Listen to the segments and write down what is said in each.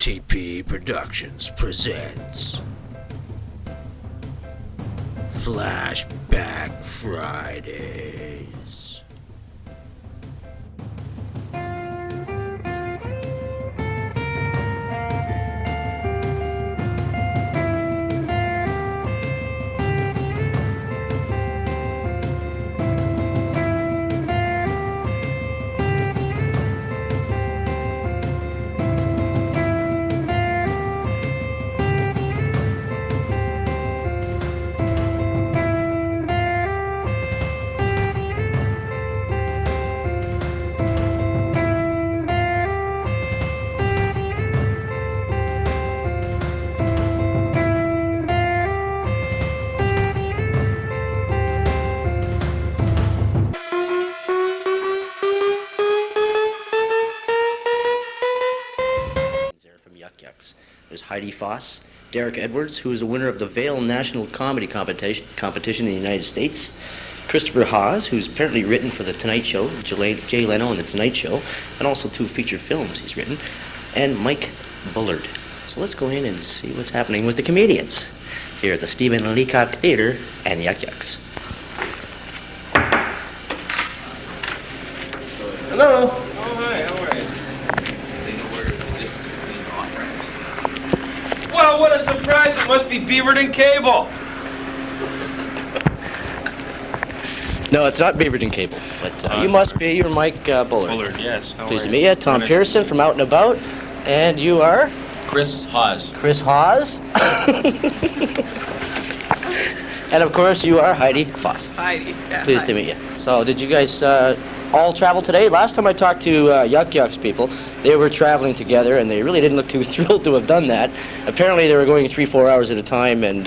TP Productions presents Flashback Fridays. From Yuk Yuks. There's Heidi Foss, Derek Edwards, who is a winner of the Vail National Comedy Competition in the United States, Christopher Hawes, who's apparently written for The Tonight Show, Jay Leno and The Tonight Show, and also 2 feature films he's written, and Mike Bullard. So let's go in and see what's happening with the comedians here at the Stephen Leacock Theater and Yuk Yuks. Hello. Oh, hi, how are you? Well, what a surprise! It must be Beaverton Cable. No, it's not Beaverton Cable, but you must be. You're Mike Bullard. Bullard, yes. Pleased to meet you. Tom Pearson from Out and About, and you are Chris Hawes. Chris Hawes. And of course, you are Heidi Foss. Heidi. Yeah, Pleased to meet you. So, did you guys all travel today? Last time I talked to Yuk Yuks people, they were traveling together, and they really didn't look too thrilled to have done that. Apparently, they were going 3-4 hours at a time, and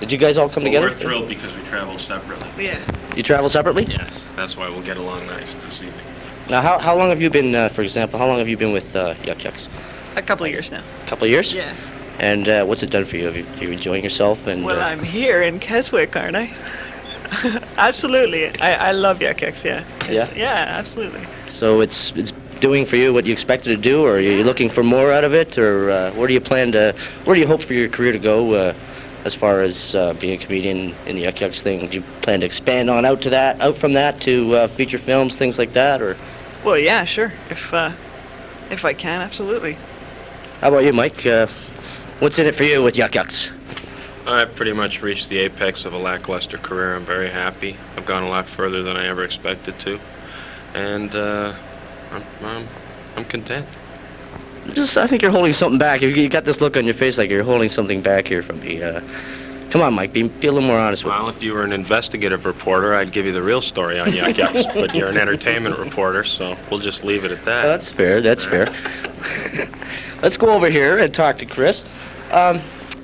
did you guys all come together? We're thrilled because we travel separately. Yeah. You travel separately? Yes, that's why we'll get along nice this evening. Now, how long have you been, for example, how long have you been with Yuk Yuks? A couple of years now. A couple of years? Yeah. And what's it done for you? Are you enjoying yourself? And Well, I'm here in Keswick, aren't I? Absolutely. I love Yuk Yuks, yeah. Yeah? Yeah, absolutely. So it's doing for you what you expected to do, or are you looking for more out of it, or where do you hope for your career to go as far as being a comedian in the Yuk Yuks thing? Do you plan to expand on out from that to feature films, things like that, or? Well, yeah, sure. If I can, absolutely. How about you, Mike? What's in it for you with Yuk Yuks? I've pretty much reached the apex of a lackluster career. I'm very happy. I've gone a lot further than I ever expected to, and I'm content. I think you're holding something back. You got this look on your face like you're holding something back here from me. Come on, Mike, be a little more honest with me. Well, if you were an investigative reporter, I'd give you the real story on Yuk Yuks, but you're an entertainment reporter, so we'll just leave it at that. That's fair, that's fair. Let's go over here and talk to Chris.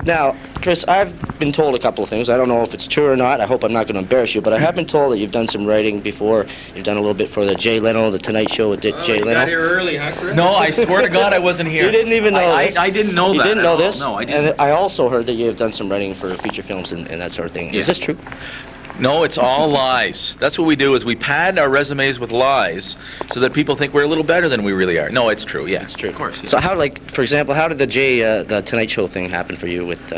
Now, Chris, I've been told a couple of things. I don't know if it's true or not. I hope I'm not going to embarrass you, but I have been told that you've done some writing before. You've done a little bit for the Jay Leno, the Tonight Show with Jay You Leno. got here early, huh, Chris? No, I swear to God I wasn't here. You didn't even know this. I didn't know You that. didn't know at all. this? No, I didn't. And I also heard that you have done some writing for feature films and that sort of thing. Yeah. Is this true? No, it's all lies. That's what we do, is we pad our resumes with lies so that people think we're a little better than we really are. No, it's true, yeah. It's true. Of course. Yeah. So how, for example, how did the Tonight Show thing happen for you with...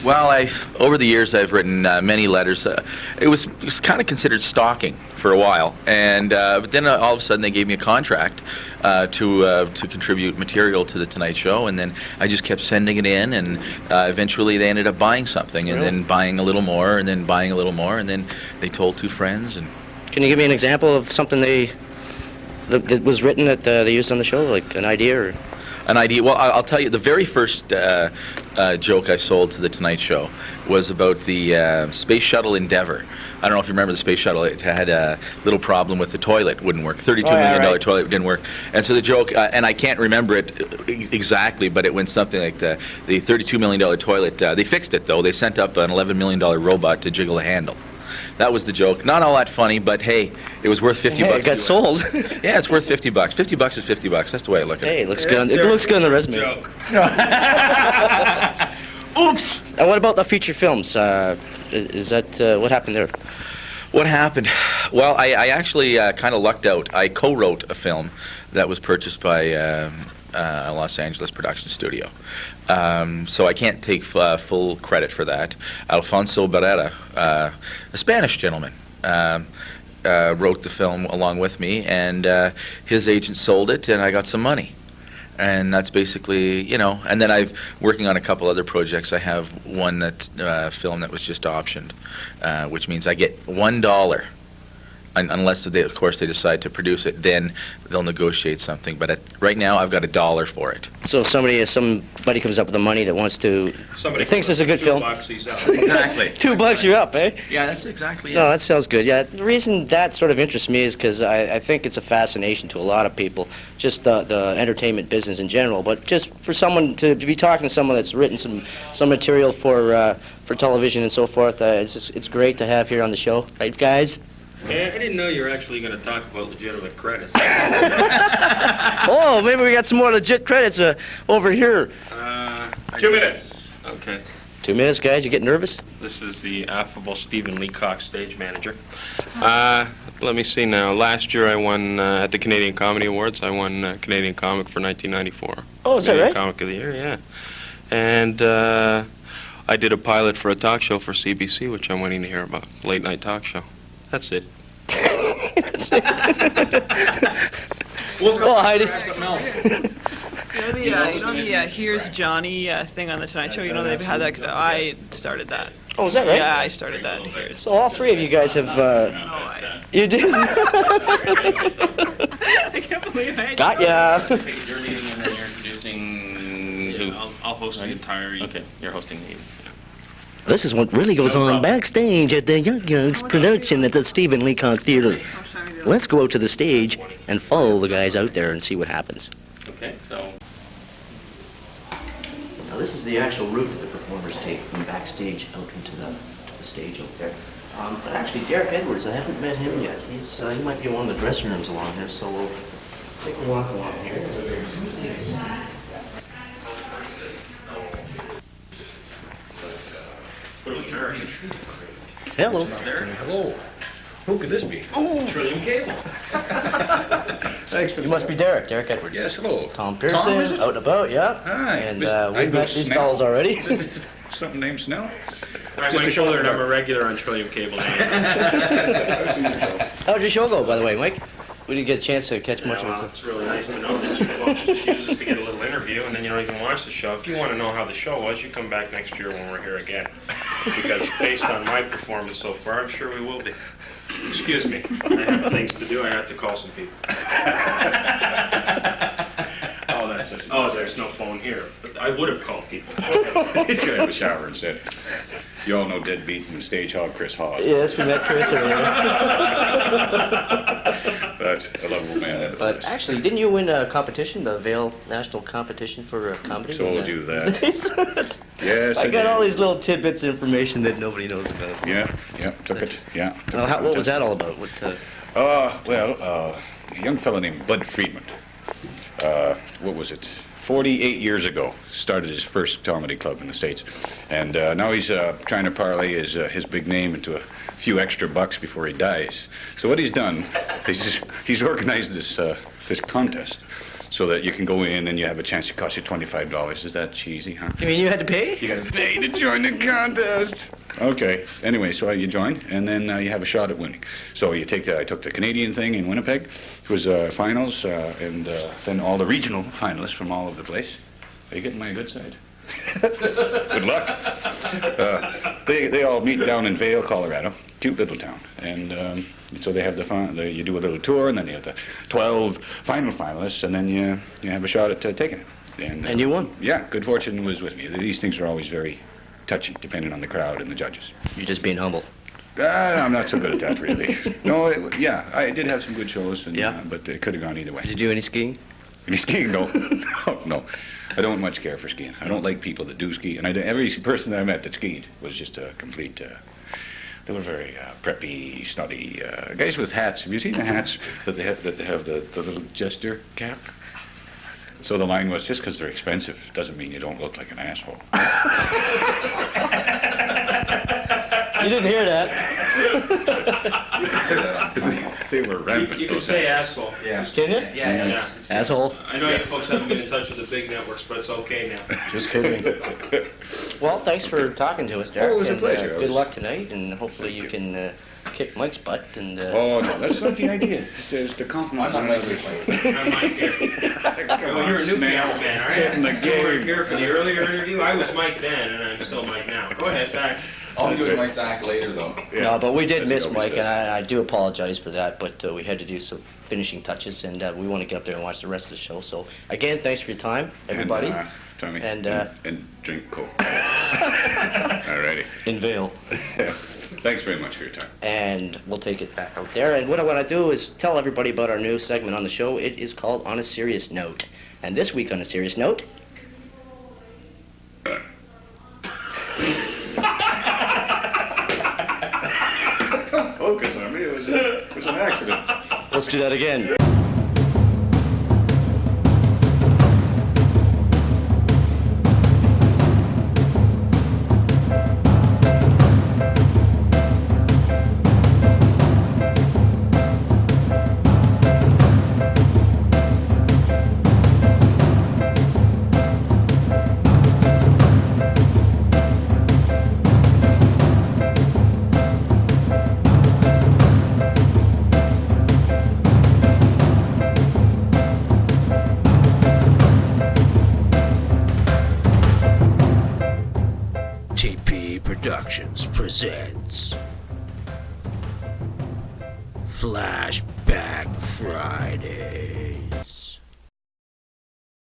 Well, over the years I've written many letters. It was kind of considered stalking for a while, and but then all of a sudden they gave me a contract to contribute material to the Tonight Show, and then I just kept sending it in, and eventually they ended up buying something, and then buying a little more, and then buying a little more, and then they told 2 friends. And Can you give me an example of something that was written that they used on the show, like an idea or... An idea. Well, I'll tell you, the very first joke I sold to the Tonight Show was about the Space Shuttle Endeavour. I don't know if you remember the Space Shuttle. It had a little problem with the toilet. Wouldn't work. $32 million toilet didn't work. And so the joke, and I can't remember it exactly, but it went something like the $32 million toilet. They fixed it, though. They sent up an $11 million robot to jiggle the handle. That was the joke. Not all that funny, but hey, it was worth $50 bucks. It got sold. Yeah, it's worth $50 bucks. $50 is $50 bucks. That's the way I look at it. Hey, it looks good. It looks good on the resume. Joke. Oops. And what about the feature films? Is that what happened there? What happened? Well, I actually kind of lucked out. I co-wrote a film that was purchased by a Los Angeles production studio. So I can't take full credit for that. Alfonso Barrera, a Spanish gentleman, wrote the film along with me, and his agent sold it, and I got some money. And that's basically, you know, and then I'm working on a couple other projects. I have one film that was just optioned, which means I get $1. Unless they, of course, they decide to produce it, then they'll negotiate something. But right now, I've got $1 for it. So if somebody comes up with the money that wants to, thinks it's a good film. $2, he's out. Exactly. $2, you're up, eh? Yeah, that's exactly it. No, that sounds good. Yeah, the reason that sort of interests me is because I think it's a fascination to a lot of people, just the entertainment business in general. But just for someone to be talking to someone that's written some material for television and so forth, it's great to have here on the show, right, guys? Yeah, I didn't know you were actually going to talk about legitimate credits. Oh, maybe we got some more legit credits over here. 2 minutes. Okay. 2 minutes, guys. You get nervous? This is the affable Stephen Leacock, stage manager. Let me see now. Last year I won at the Canadian Comedy Awards. I won Canadian Comic for 1994. Oh, is that Canadian right? Comic of the Year, yeah. And I did a pilot for a talk show for CBC, which I'm waiting to hear about. Late night talk show. That's it. Oh, Heidi. You know the Here's Johnny thing on the Tonight Show? You know they've had that. I started that. Oh, is that right? Yeah, I started that. Here's. So all three of you guys have. You did. I can't believe I. Got ya. You're leading and then you're introducing who? I'll host the entire evening. Okay, you're hosting the evening. This is what really goes on backstage at the Yuk Yuks production at the Stephen Leacock Theater. Let's go out to the stage and follow the guys out there and see what happens. Okay, so. Now this is the actual route that the performers take from backstage out into the stage out there. But actually, Derek Edwards, I haven't met him yet. He might be in one of the dressing rooms along here, so we'll take a walk along here. Hello. Hello. Who could this be? Trillium Cable. Thanks for You must be Derek Edwards. Yes, hello. Tom Pearson, Tom, is it? out and about, yeah. Hi. And I we've go met these Snell. fellas already. Is it something named Snell? I'm Just Mike a show Bullard. there. I'm a regular on Trillium Cable. How'd your show go, by the way, Mike? We didn't get a chance to catch much of it. It's really nice to know that you folks just use us to get a little interview, and then you don't even watch the show. If you want to know how the show was, you come back next year when we're here again. Because based on my performance so far, I'm sure we will be. Excuse me. I have things to do. I have to call some people. Oh, that's just... Oh, there's no phone here. But I would have called people. He's gonna have a shower instead. You all know Deadbeat and Stage Hog Chris Hawes. Yes, we met Chris earlier. That's a lovable man. But actually, didn't you win a competition, the Vail National Competition for comedy? Told you that. Yes, I got did. all these little tidbits of information that nobody knows about. Yeah, took it. Yeah. What was that all about? A young fellow named Bud Friedman. What was it? 48 years ago, started his first comedy club in the States. And now he's trying to parlay his big name into a few extra bucks before he dies. So what he's done is he's organized this contest so that you can go in and you have a chance. It costs you $25. Is that cheesy, huh? You mean you had to pay? You gotta pay to join the contest. Okay. Anyway, so you join, and then you have a shot at winning. So I took the Canadian thing in Winnipeg. It was finals, and then all the regional finalists from all over the place. Are you getting my good side? Good luck. They all meet down in Vail, Colorado, cute little town, and so they have you do a little tour, and then you have the 12 final finalists, and then you have a shot at taking it. And you won. Yeah, good fortune was with me. These things are always very touchy, depending on the crowd and the judges. You're just being humble. I'm not so good at that, really. No, I did have some good shows, Yeah. But it could have gone either way. Did you do any skiing? Any skiing? No. No. I don't much care for skiing. I don't like people that do ski. And every person that I met that skied was just a complete... they were very preppy, snotty guys with hats. Have you seen the hats that they have the little jester cap? So the line was, just because they're expensive doesn't mean you don't look like an asshole. You didn't hear that. They were rampant. You can those say days. asshole. Yeah. Can you? Yeah. Asshole. I know you folks haven't been in touch with the big networks, but it's okay now. Just kidding. Well, thanks for talking to us, Derek. Oh, it was a and, pleasure. good luck tonight, and hopefully you can kick Mike's butt. And Oh, no, that's not the idea. It's the compliment. I'm not Mike. I'm Mike here. Oh, you're a new piano man, all right? In the You were game. here for the earlier interview. I was Mike then, and I'm still Mike now. Go ahead, back. I'll do Mike's act later, though. Yeah. No, but we did As miss he always Mike, and does. I do apologize for that, but we had to do some finishing touches, and we want to get up there and watch the rest of the show. So, again, thanks for your time, everybody. And, Tommy, And, and drink Coke. Alrighty. In Vale. Thanks very much for your time. And we'll take it back out there. And what I want to do is tell everybody about our new segment on the show. It is called On a Serious Note. And this week on a serious note... Focus on me. It was an accident. Let's do that again. TP Productions presents Flashback Friday.